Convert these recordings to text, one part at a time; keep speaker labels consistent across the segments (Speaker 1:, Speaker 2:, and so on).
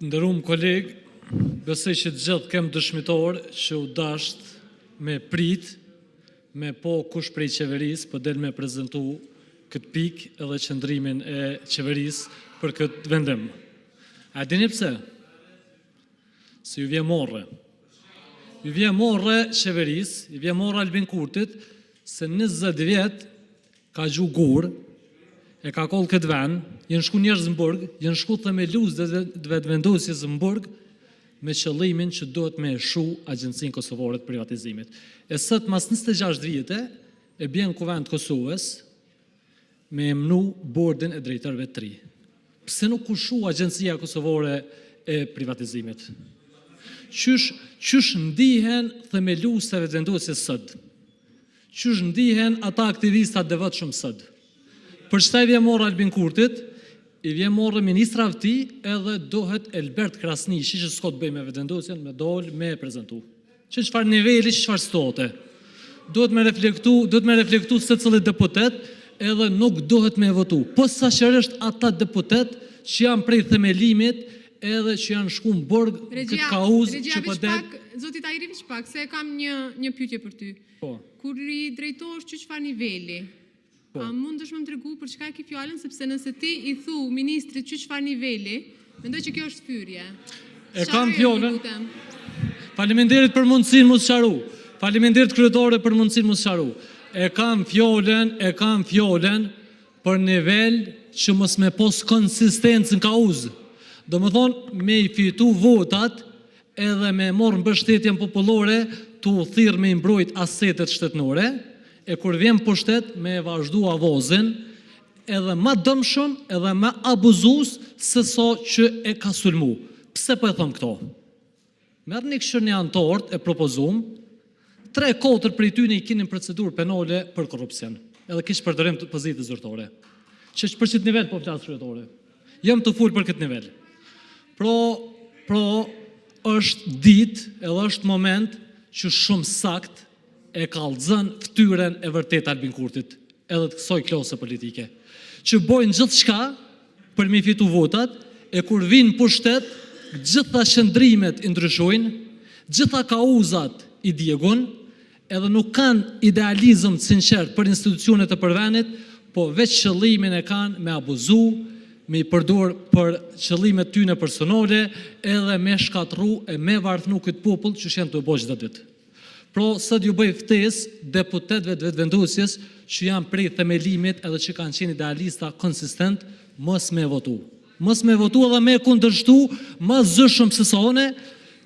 Speaker 1: Nderuar koleg, besoj që të gjithë kem dëshmitor që u dasht me prit, me po kush prej qeverisë po del me prezentu këtë pikë edhe qëndrimin e qeverisë për këtë vendim. A dini pse? Se ju vjen morre. Ju vjen morre qeverisë, ju vjen morre Albin Kurtit, se 20 vjet ka gju gur, e ka koll këtë vend, jenë shku njerëz në burg, jenë shku themelus dhe vetëvendosjes në burg, me qëllimin që duhet me shu Agjencinë Kosovare të Privatizimit. E sot mas 26 vite e bjen kuvend Kosovës me emnu bordin e drejtarëve të ri. Pse nuk u shu Agjencia Kosovare e Privatizimit? Qysh ndihen themelus të vetëvendosjes sot? Qysh ndihen ata aktivistat devotshëm sot? Për çfarë i vjen morë Albin Kurtit, i vjen morë ministra vti edhe dohet Elbert Krasniqi, që s'ka të bëjë me vetëvendosjen, me dol me e prezentu. Që çfarë niveli, çfarë stote. Duhet me reflektu secili deputet, edhe nuk duhet me votu. Po saqërisht ata deputet që janë prej themelimit, edhe që janë shku në burg këtë kauzë që po det.
Speaker 2: Zoti Tahiri Veçpak, se kam një pyetje për ty.
Speaker 1: Po.
Speaker 2: Kur i drejtohesh çfarë niveli? A mundesh më tregu për çka e ke fjalën, sepse nëse ti i thu ministrit çfarë niveli, mendoj që kjo është fyrje.
Speaker 1: E kam fjalën. Faleminderit për mundësinë mos sqaru. Faleminderit kryetare për mundësinë mos sqaru. E kam fjalën për nivel që mos me pos konsistencë në kauzë. Domethënë me i fitu votat edhe me morë mbështetjen popullore të u thirrë me mbrojt asetet shtetënore. E kur vjen pushtet me e vazhdu avozin, edhe ma dëmshëm, edhe ma abuzus, se so që e ka sulmu. Pse po e thëm këto? Merë një këshër një antort e propozum, 3-4 për i ty një i kinin procedurë penale për korupcion, edhe kishë përdërim të pozitë zyrtore. Që për qëtë nivel po flasë shretore. Jam të full për këtë nivel. Pro është dit, edhe është moment që shumë sakt e kallëzën ftyren e vërtet Albin Kurtit, edhe të kësoj klose politike, që bojnë gjithë shka për mi fitu votat, e kur vinë pushtet, gjitha shëndrimet i ndryshojnë, gjitha kauzat i djegun, edhe nuk kanë idealizëm të sinqert për institucionet e përvenit, po veç qëllimin e kanë me abuzu, me i përdur për qëllimet tyne personale, edhe me shkatru e me varthnu këtë popull që shenë të bojë gjithë ditë. Pro, sot ju bëj ftesë deputetëve të vetëvendosjes që janë prej themelimit edhe që kanë qenë idealista konsistent, mos me votu. Mos me votu edhe me kundërshtu më zëshëm se sone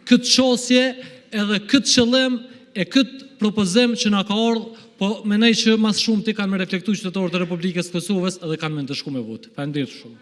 Speaker 1: këtë qosje edhe këtë qëllim e këtë propozim që na ka ardhur, po mendoj që mas shumë ti kanë me reflektu qytetarët e Republikës Kosovës edhe kanë me ndëshku me votë. Faleminderit shumë.